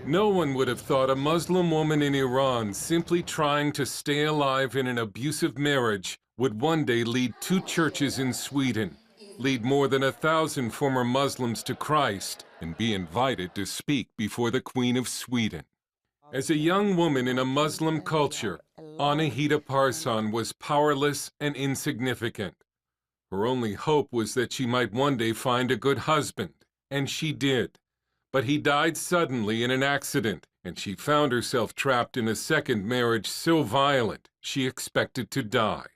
No one would have thought a Muslim woman in Iran simply trying to stay alive in an abusive marriage would one day lead 2 churches in Sweden, lead more than 1,000 former Muslims to Christ, and be invited to speak before the Queen of Sweden. As a young woman in a Muslim culture, Annahita Parsan was powerless and insignificant. Her only hope was that she might one day find a good husband, and she did. But he died suddenly in an accident, and she found herself trapped in a second marriage so violent she expected to die.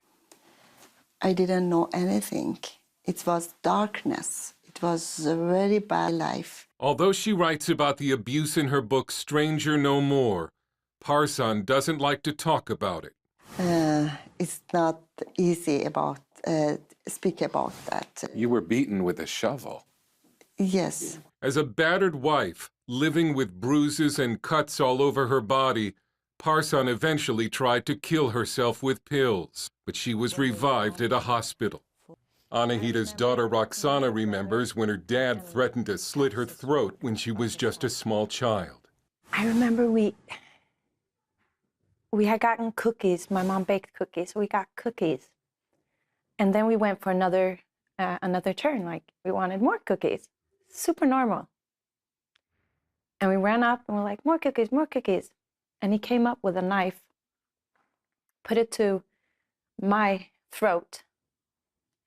I didn't know anything. It was darkness. It was a very bad life. Although she writes about the abuse in her book Stranger No More, Parsan doesn't like to talk about it. It's not easy about speak about that. You were beaten with a shovel. Yes. As a battered wife, living with bruises and cuts all over her body, Parsan eventually tried to kill herself with pills, but she was revived at a hospital. Annahita's daughter Roxana remembers when her dad threatened to slit her throat when she was just a small child. I remember we had gotten cookies. My mom baked cookies, so we got cookies. And then we went for another turn, like we wanted more cookies. Super normal. And we ran up and we're like, more cookies, more cookies. And he came up with a knife, put it to my throat,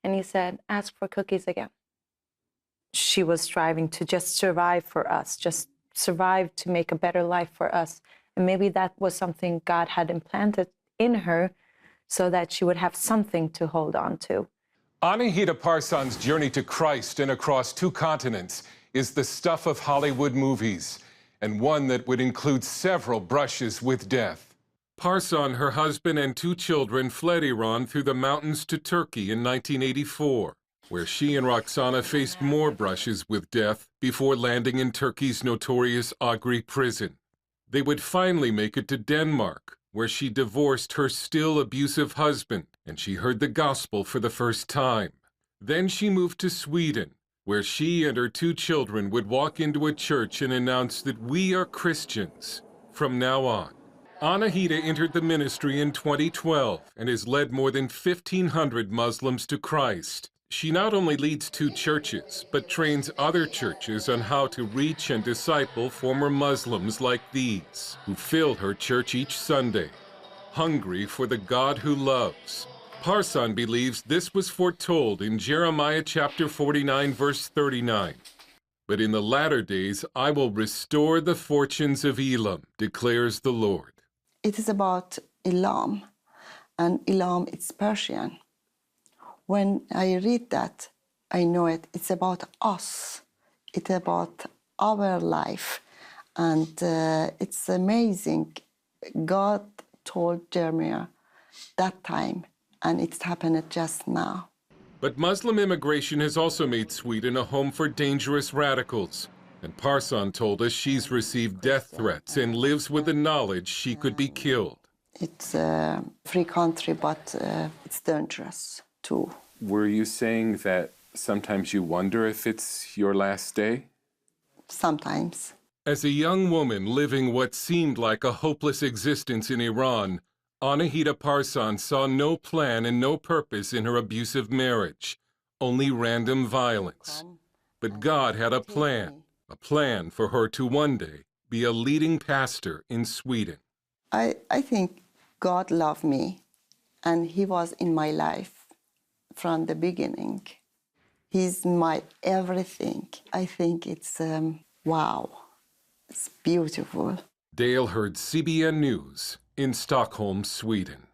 and he said, ask for cookies again. She was striving to just survive for us, just survive to make a better life for us. And maybe that was something God had implanted in her so that she would have something to hold on to. Annahita Parsan's journey to Christ and across 2 continents is the stuff of Hollywood movies, and one that would include several brushes with death. Parsan, her husband, and 2 children fled Iran through the mountains to Turkey in 1984, where she and Roxana faced more brushes with death before landing in Turkey's notorious Agri prison. They would finally make it to Denmark, where she divorced her still abusive husband, and she heard the gospel for the first time. Then she moved to Sweden, where she and her 2 children would walk into a church and announce that we are Christians from now on. Annahita entered the ministry in 2012 and has led more than 1,500 Muslims to Christ. She not only leads 2 churches, but trains other churches on how to reach and disciple former Muslims like these, who fill her church each Sunday, hungry for the God who loves. Parsan believes this was foretold in Jeremiah chapter 49, verse 39. But in the latter days I will restore the fortunes of Elam, declares the Lord. It is about Elam, and Elam is Persian. When I read that, I know it. It's about us. It's about our life. And it's amazing. God told Jeremiah that time, and it's happened just now. But Muslim immigration has also made Sweden a home for dangerous radicals. And Parsan told us she's received death threats and lives with the knowledge she could be killed. It's a free country, but it's dangerous too. Were you saying that sometimes you wonder if it's your last day? Sometimes. As a young woman living what seemed like a hopeless existence in Iran, Annahita Parsan saw no plan and no purpose in her abusive marriage, only random violence. But God had a plan for her to one day be a leading pastor in Sweden. I think God loved me, and He was in my life from the beginning. He's my everything. I think it's, wow, it's beautiful. Dale heard CBN News in Stockholm, Sweden.